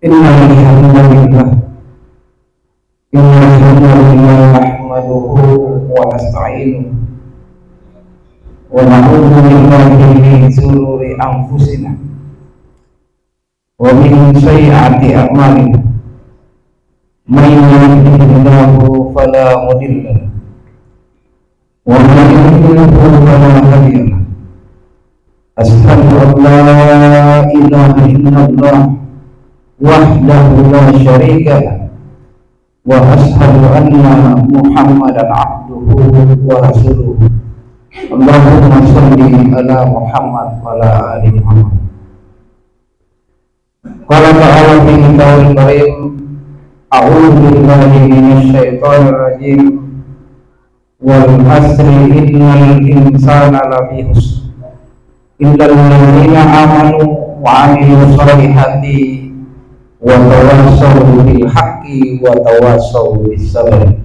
Innalhamdulillah nahmaduhu wa nasta'inuhu wa na'udzu billahi min shururi anfusina wa min sayyiati a'malina may yahdihillahu fala mudilla lahu wa man yudlil fala hadiya lahu. Asyhadu an la ilaha illallah wahdahu la syarika lahu wa asyhadu anna Muhammadan abduhu wa rasuluhu. Allahumma shalli ala Muhammad wa ala ali Muhammad. Qala ta'ala fi kitabul karim, a'udzu billahi minasy syaithanir rajim, wal asri innal insana lafi khusr illal ladzina amanu wa 'amilus shalihati wa tawassaw bil haqqi wa tawassaw bis sabr.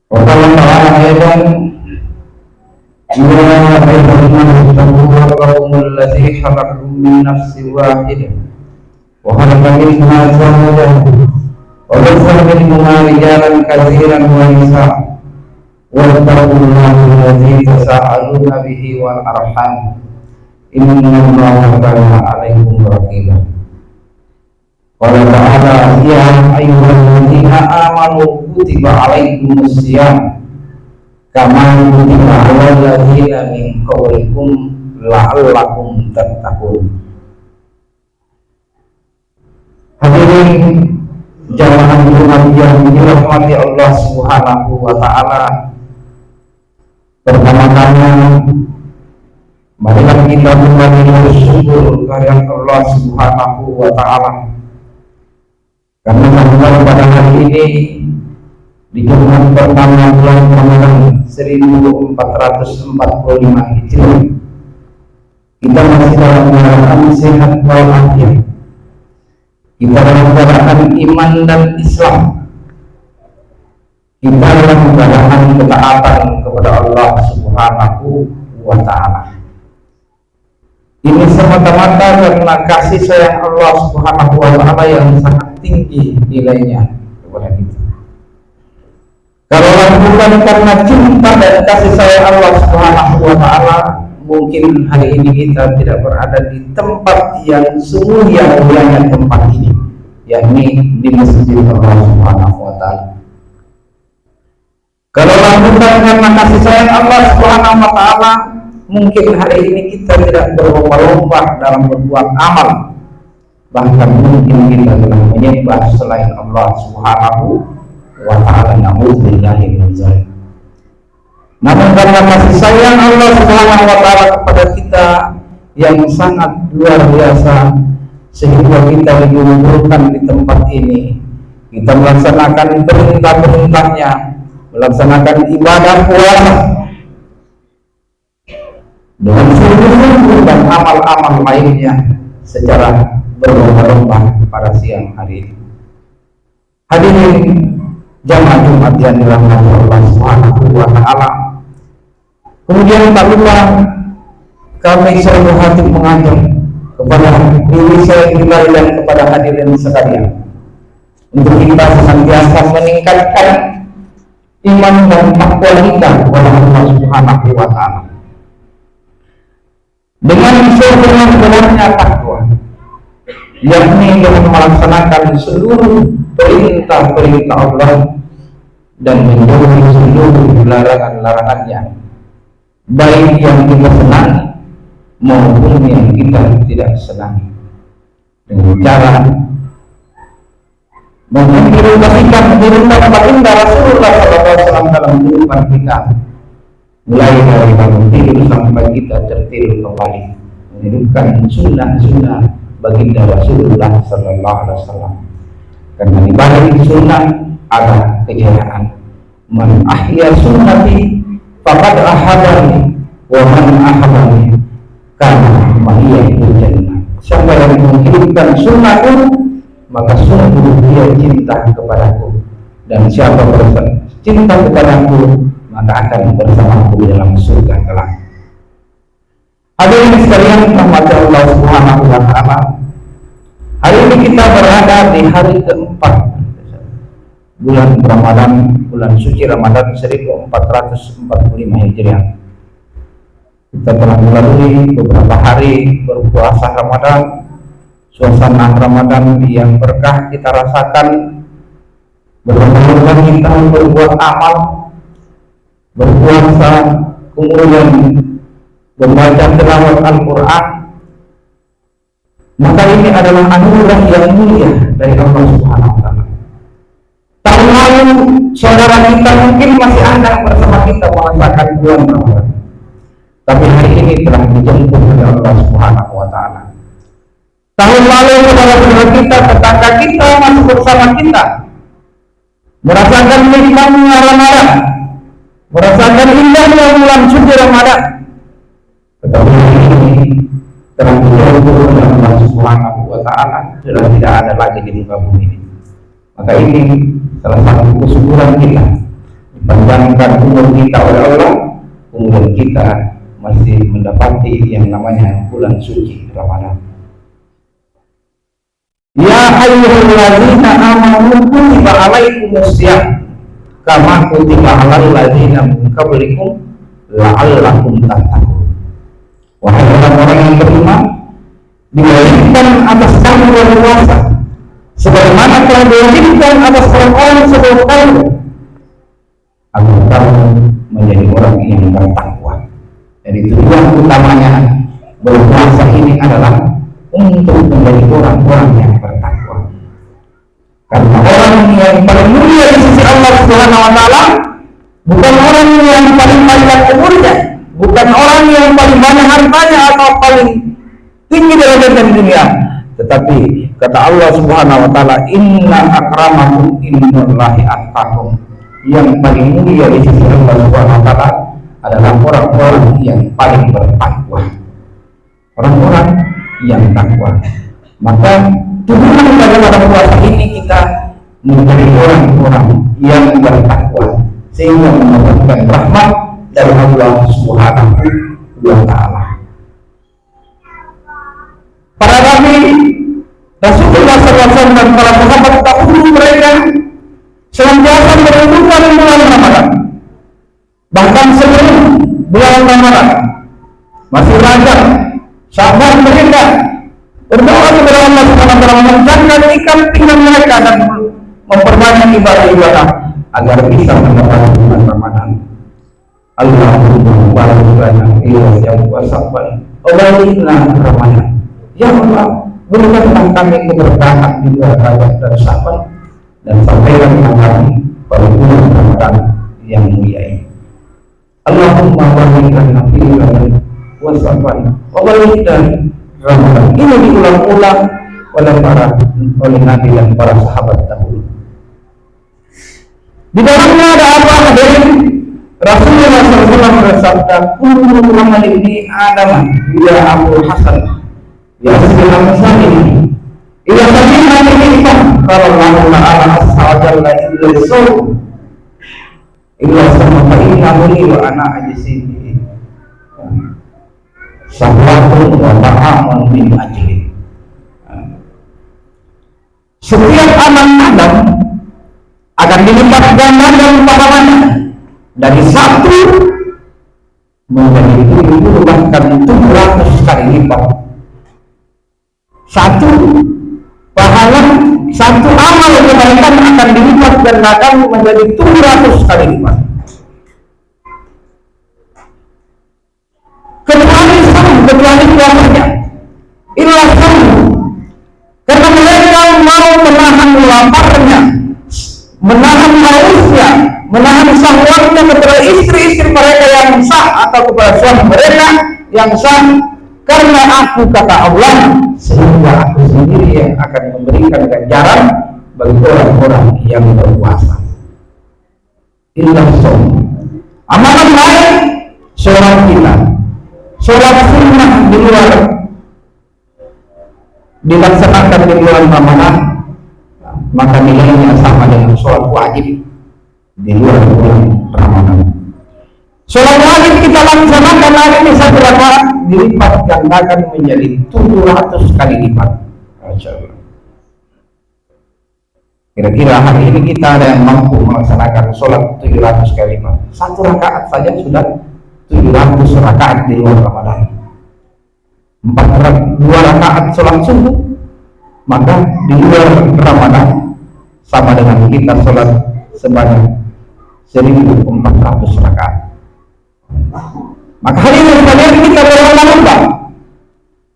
Wa qala ta'ala aidan, ya ayyuhan nasu rabbukumul ladzi khalaqakum min nafsin wahidah wa khalaqa minha zawjaha wa bassa minhuma rijalan katsiran wa nisaa wattaqullaha alladzi tasaaluna bihi wal arham innallaha kana 'alaikum raqiba. Qala ta'ala, ya ayyuhalladzina amanu kutiba 'alaikumus shiyam kama kutiba 'alal ladzina min qablikum la'allakum tattaqun. Hadirin jamaah Jumat yang dirahmati Allah Subhanahu wa taala, pertama-tama marilah kita kembali bersyukur kehadirat Allah Subhanahu wa taala, karena pada hari ini di Jumat pertama bulan Ramadan 1445 Hijriah kita masih dalam keadaan sehat walafiat, kita dalam keadaan iman dan Islam, kita dalam keadaan ketaatan kepada Allah Subhanahu wa taala. Ini semata-mata karena kasih sayang Allah Subhanahu wa taala yang sangat tinggi nilainya kepada kita. Kalau bukan karena cinta dan kasih sayang Allah Subhanahu wa taala, mungkin hari ini kita tidak berada di tempat yang semulia-mulianya tempat ini, yakni di masjid Allah Subhanahu wa taala. Kalau bukan karena kasih sayang Allah Subhanahu wa taala, mungkin hari ini kita tidak berlomba-lomba dalam berbuat amal, bahkan mungkin kita telah menyembah selain Allah Subhanahu wa ta'ala. Na'udzubillahi min dzalik. Namun karena kasih sayang Allah Subhanahu wa ta'ala kepada kita yang sangat luar biasa, sehingga kita dikumpulkan di tempat ini, kita melaksanakan perintah-perintahnya, melaksanakan ibadah puasa dengan sungguh-sungguh dan amal-amal lainnya secara berlomba-lomba pada siang hari ini. Hadirin jamaah Jumat yang dirahmati Allah Subhanahu wa taala, kemudian tak lupa kami selalu hati mengajak kepada diri saya pribadi dan kepada hadirin sekalian untuk kita senantiasa meningkatkan iman dan takwa kita kepada Allah Subhanahu wa taala dengan sebenar-benarnya takwa, yakni dengan melaksanakan seluruh perintah-perintah Allah dan menjauhi seluruh larangan-larangannya, baik yang kita senangi maupun yang kita tidak senangi, dengan cara mengimplementasikan perintah baginda Rasulullah SAW dalam kehidupan kita, mulai dari bangun tidur sampai kita tertidur kembali, menghidupkan sunnah-sunnah baginda Rasulullah SAW. Karena di balik sunnah ada kejayaan. Man ahya sunnati faqad ahabani wa man ahabani kana mahiya fil jannah. Siapa yang menghidupkan sunnahku, maka sungguh dia cinta kepadaku, dan siapa cinta kepadaku maka akan bersamaku di dalam surga kelak. Hadirin sekalian, rahmat Allah Subhanahu wa taala, ini kita berada di hari keempat bulan Ramadan, bulan suci Ramadan 1445 Hijriah. Kita telah melalui beberapa hari berpuasa Ramadan, suasana Ramadan yang berkah kita rasakan. Berbulan kita berbuat amal, berpuasa, kemudian membaca tilawat Al-Quran. Maka ini adalah anugerah yang mulia dari Allah Subhanahu wa Ta'ala. Tahun lalu saudara kita mungkin masih ada bersama kita merasakan bulan Ramadan, tapi hari ini telah dijemput oleh Allah Subhanahu wa Ta'ala. Tahun lalu saudara-saudara kita, tetangga kita masih bersama kita, merasakan nikmatnya Ramadan, merasakan indahnya bulan suci Ramadan. Tetapi hari ini telah dijemput oleh Allah Subhanahu wa Ta'ala, sudah tidak ada lagi di muka bumi ini. Maka ini salah satu kesyukuran kita, dipanjangkan umur kita oleh Allah, kemudian kita masih mendapati yang namanya bulan suci Ramadan. Ya ayyuhallazina amanu kutiba alaikumusiyam kama kutiba alal ladzina min qablikum la'allakum tattaqun. Wahai orang-orang yang beriman, diwajibkan atas kamu berpuasa sebagaimana telah diwajibkan atas orang-orang sebelum kamu, agar kamu menjadi orang yang bertakwa. Jadi tujuan utamanya berpuasa ini adalah untuk menjadi orang-orang yang bertakwa. Karena orang yang paling mulia di sisi Allah Subhanahu wa Ta'ala bukan orang yang paling panjang umurnya, bukan orang yang paling banyak hartanya atau paling tinggi derajatnya di dunia, tetapi kata Allah Subhanahu wa Ta'ala, inna akramakum indallahi atqakum. Yang paling mulia di sisi Allah Subhanahu wa Ta'ala adalah orang-orang yang paling bertakwa, orang-orang yang takwa. Maka tujuan daripada puasa ini kita menjadi orang-orang yang bertakwa sehingga mendapatkan rahmat dari Allah Subhanahu wa Ta'ala. Para nabi, Rasulullah SAW dan para sahabat dahulu mereka senantiasa merindukan bulan Ramadan. Bahkan sebelum bulan Ramadan masih Rajab, Sya'ban, mereka berdoa kepada Allah Subhanahu wa Ta'ala memanjangkan ikan pinggang mereka dan memperbanyak ibadah-ibadah agar bisa mendapatkan bulan Ramadan. Allahumma barik lana fi Rajab wa Sya'ban wa balighna Ramadan. Ya Allah, berikanlah kami keberkahan di bulan Rajab dan Sya'ban dan sampaikan kami pada bulan Ramadan yang mulia ini. Allahumma barik lana fi Rajab wa Sya'ban wa balighna Ramadan. Ini diulang-ulang oleh Nabi dan para sahabat dahulu. Di dalamnya ada apa hadirin? Rasulullah SAW bersabda, kullu amal ibni Adam ya Abu Hasan ya Rasulullah SAW ila sabina minkum qala Allah ta'ala as-sajalla illa as-sawm illa sama fa innahu li wa ana ajsihi sahwatun wa ta'amun min ajli. Setiap amal Adam akan dilipat gandakan pahalanya dari 1 menjadi 70 bahkan 700 kali lipat. Satu pahala, satu amal kebaikan akan dilipat gandakan menjadi 700 kali lipat. Kecuali puasanya, inilah sama. Karena mereka mau menahan laparnya, menahan hausnya, menahan syahwatnya kepada istri-istri mereka yang sah atau kepada suami mereka yang sah. Karena aku, kata Allah, sehingga aku sendiri yang akan memberikan ganjaran bagi orang-orang yang berpuasa. Inilah som. Amalan lain, sholat kita, sholat sunnah di luar dilaksanakan di bulan Ramadan, maka nilainya sama dengan sholat wajib di luar bulan Ramadan. Sholat wajib kita laksanakan hari ini 1 rakaat dilipat gandakan menjadi 700 kali lipat. Kira-kira hari ini kita ada yang mampu melaksanakan sholat 700 kali, satu rakaat saja sudah 700 rakaat di luar Ramadan. 2 rakaat sholat subuh, maka di luar Ramadan sama dengan kita sholat sebanyak 1400 rakaat. Maka hari ini kita berlomba-lomba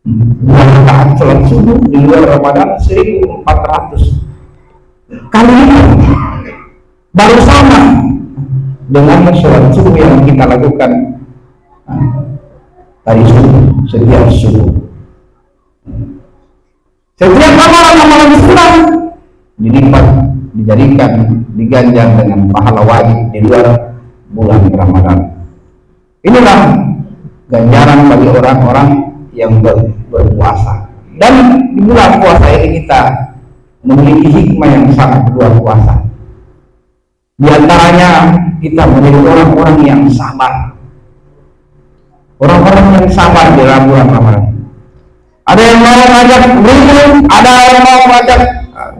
2 rakaat sholat subuh di luar Ramadan 1400 kali ini, baru sama dengan sholat subuh yang kita lakukan tadi setiap subuh. Setiap amalan-amalan Islam dilipat, dijadikan, diganjar dengan pahala wajib di luar bulan Ramadan. Inilah ganjaran bagi orang-orang yang berpuasa. Dan di bulan puasa ini kita memiliki hikmah yang sangat luar biasa. Di antaranya kita menjadi orang-orang yang sabar. Orang-orang yang sabar di dalam bulan Ramadan. Ada yang mau mengajak berunding, ada yang mau mengajak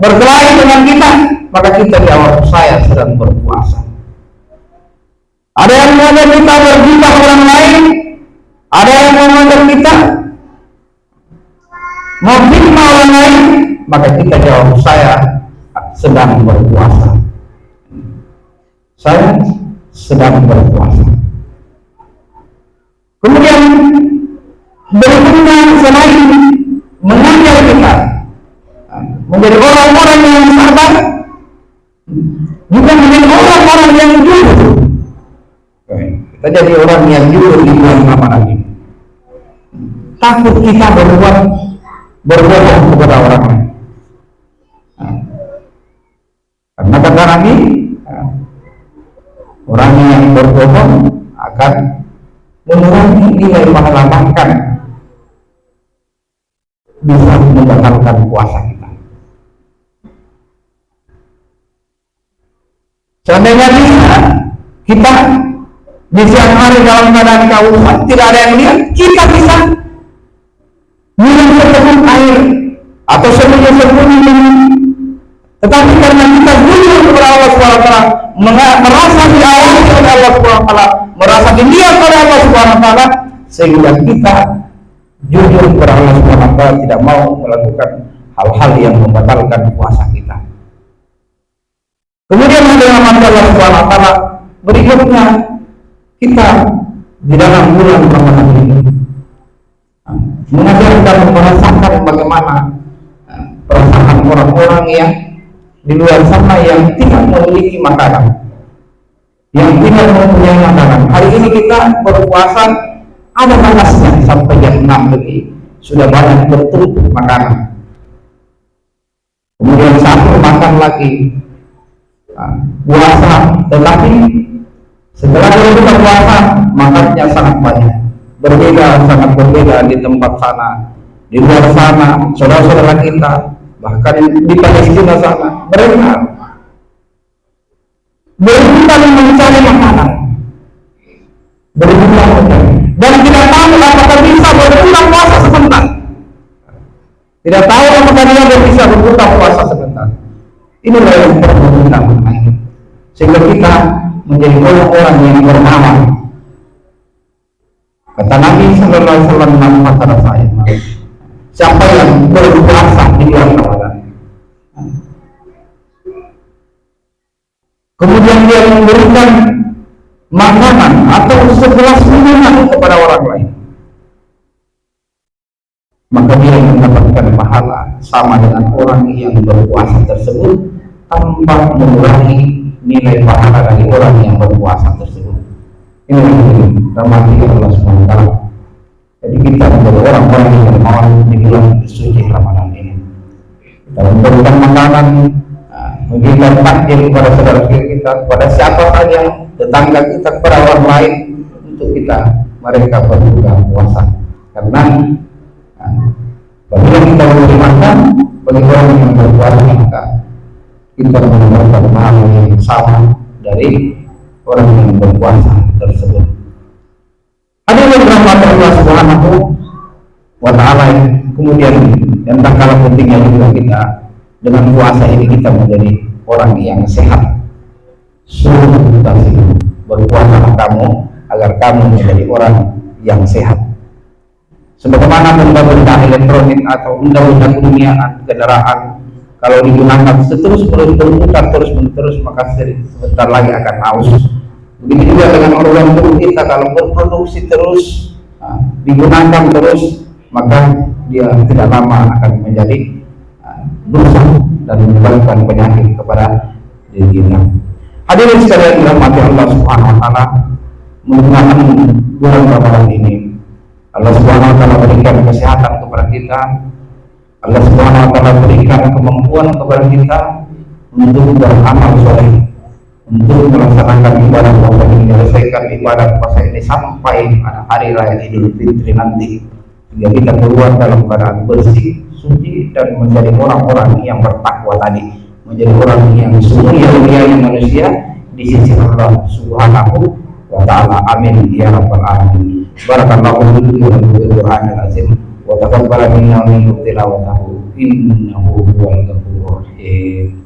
berkelahi dengan kita, maka kita jawab, saya sedang berpuasa. Ada yang mengajak kita bergibah orang lain, ada yang mengajak kita memfitnah orang lain, maka kita jawab, saya sedang berpuasa. Saya sedang berpuasa. Kemudian berikutnya selain mengajar kita menjadi orang-orang yang sabar, juga menjadi orang-orang yang jujur. Kita jadi orang yang jujur di bulan Ramadan ini. Takut kita berbohong kepada orang lain. Karena kata Nabi, orang yang berbohong akan mengurangi nilai pahala, bahkan bisa membatalkan puasa kita. Seandainya bisa kita di siang hari dalam keadaan kehausan, tidak ada yang lihat, kita bisa minum seteguk air atau sembunyi-sembunyi minum. Tetapi karena kita jujur kepada Allah SWT, merasa diawasi oleh Allah SWT, merasa dilihat oleh Allah SWT, sehingga kita jujur kepada Allah SWT, tidak mau melakukan hal-hal yang membatalkan puasa kita. Kemudian ada Allah SWT berikutnya, kita di dalam bulan Ramadan ini mengajarkan, merasakan bagaimana perasaan orang-orang yang di luar sana yang tidak memiliki makanan, yang tidak mempunyai makanan. Hari ini kita berpuasa, ada panasnya sampai jam 6 lebih sudah banyak bertumpuk makanan. Kemudian satu makan lagi puasa, tetapi setelah berbuka puasa makannya sangat banyak. Sangat berbeda di tempat sana, di luar sana, saudara-saudara kita, bahkan di Palestina sana, mereka berebutan mencari makanan, berebutan mencari, dan tidak tahu apakah bisa berbuka puasa sebentar. Tidak tahu apakah dia bisa berbuka puasa sebentar. Inilah yang perlu kita mengenai, sehingga kita menjadi orang-orang yang beramal. Kata Nabi Sallallahu Alaihi Wasallam kepada saya, siapa yang berpuasa di bulan Ramadan, kemudian dia memberikan makanan atau segelas minuman kepada orang lain, maka dia mendapatkan pahala sama dengan orang yang berpuasa tersebut tanpa mengurangi nilai pahala dari orang yang berpuasa tersebut. Ini rahmati Allah SWT. Jadi kita menjadi orang-orang yang mau di bulan suci Ramadan ini. Kita memberikan makanan, memberikan takjil kepada saudara kita, kepada siapa saja, tetangga kita, kepada orang lain, untuk mereka berbuka puasa. Karena apabila kita memberi makan bagi orang yang berpuasa, maka kita mendapatkan pahala yang sama dari orang yang berpuasa tersebut. Ada beberapa Allah Subhanahu wa Ta'ala, kemudian yang tak kalah pentingnya juga kita dengan puasa ini kita menjadi orang yang sehat. Suruh berpuasalah kamu agar kamu menjadi orang yang sehat. Sebagaimana benda-benda elektronik atau benda-benda keduniaan, kendaraan, kalau digunakan terus berputar terus maka sebentar lagi akan haus. Begitu juga dengan organ tubuh kita, kalau berproduksi terus, digunakan terus, maka dia tidak lama akan menjadi rusak dan menyebabkan penyakit kepada diri kita. Hadirin sekalian dirahmati Allah Subhanahu wa taala, menggunakan bulan Ramadan ini Allah Subhanahu wa taala berikan kesehatan kepada kita. Allah Subhanahu wa taala berikan kemampuan kepada kita untuk beramal soleh, untuk melaksanakan ibadah puasa ini, menyelesaikan ibadah puasa ini sampai pada hari raya Idul Fitri nanti, sehingga kita keluar dalam keadaan bersih, suci, dan menjadi orang-orang yang bertakwa tadi, menjadi orang yang semulia-mulianya manusia di sisi Allah Subhanahu wa taala. Amin ya rabbal alamin. Barakallahu fiikum wa bil Qur'anil azim wa taqabbal minna wa minkum tilawatahu innahu huwal ghafurur rahim.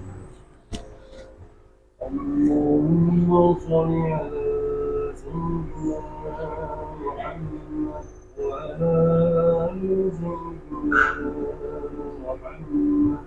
اللهم صل على سيدنا محمد وعلى آل سيدنا محمد